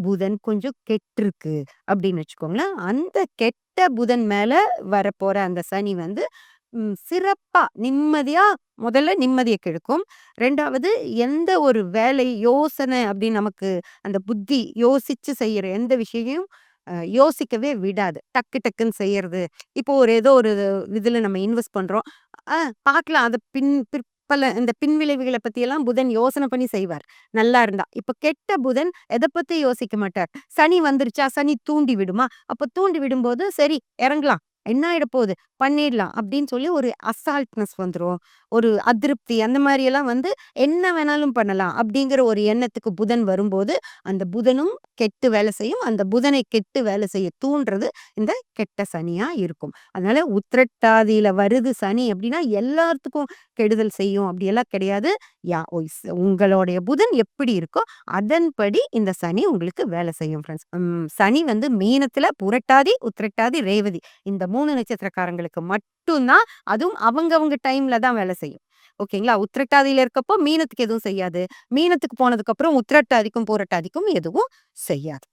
புதன் கொஞ்சம் கெட்டிருக்கு அப்படின்னு வச்சுக்கோங்களேன். அந்த கெட்ட புதன் மேல வரப்போற அந்த சனி வந்து சிறப்பா, நிம்மதியா முதல்ல நிம்மதிய கெடுக்கும். 2வது எந்த ஒரு வேலை, யோசனை அப்படின்னு நமக்கு அந்த புத்தி யோசிச்சு செய்யற எந்த விஷயம் யோசிக்கவே விடாது. டக்கு டக்குன்னு செய்யறது. இப்போ ஏதோ ஒரு இதுல நம்ம இன்வெஸ்ட் பண்றோம். அ பார்க்கலாம். அத பிற்பல இந்த பின்விளைவுகள பத்தியெல்லாம் புதன் யோசனை பண்ணி செய்வார். நல்லா இருந்தா. இப்ப கெட்ட புதன் எத பத்தி யோசிக்க மாட்டார். சனி வந்துருச்சா, சனி தூண்டி விடுமா, அப்ப தூண்டி விடும்போது சரி இறங்கலாம். என்ன ஆயிட போகுது? பண்ணிடலாம் அப்படின்னு சொல்லி ஒரு அசால்ட்னஸ் வந்துரும். ஒரு அதிருப்தி அந்த மாரியெல்லாம் வந்து என்ன வேணாலும் பண்ணலாம் அப்படிங்கிற ஒரு எண்ணத்துக்கு புதன் வரும்போது, அந்த புதனும் கெட்டு வேலை செய்யும். அந்த புதனை கெட்டு வேலை செய்ய தூண்டுறது இந்த கெட்ட சனியா இருக்கும். அதனால உத்திரட்டாதியில வருது சனி அப்படின்னா எல்லாத்துக்கும் கெடுதல் செய்யும் அப்படியெல்லாம் கிடையாது. உங்களுடைய புதன் எப்படி இருக்கோ அதன்படி இந்த சனி உங்களுக்கு வேலை செய்யும் ஃப்ரெண்ட்ஸ். சனி வந்து மீனத்துல புரட்டாதி, உத்திரட்டாதி, ரேவதி இந்த 3 நட்சத்திரக்காரங்களுக்கு மட்டும் தான் அதுவும் அவங்கவங்க டைம்ல தான் வேலை செய்யும். ஓகேங்களா? உத்திரட்டாதியில இருக்கப்போ மீனத்துக்கு எதுவும் செய்யாது. மீனத்துக்கு போனதுக்கு அப்புறம் உத்திரட்டாதிக்கும், புரட்டாதிக்கும் எதுவும் செய்யாது.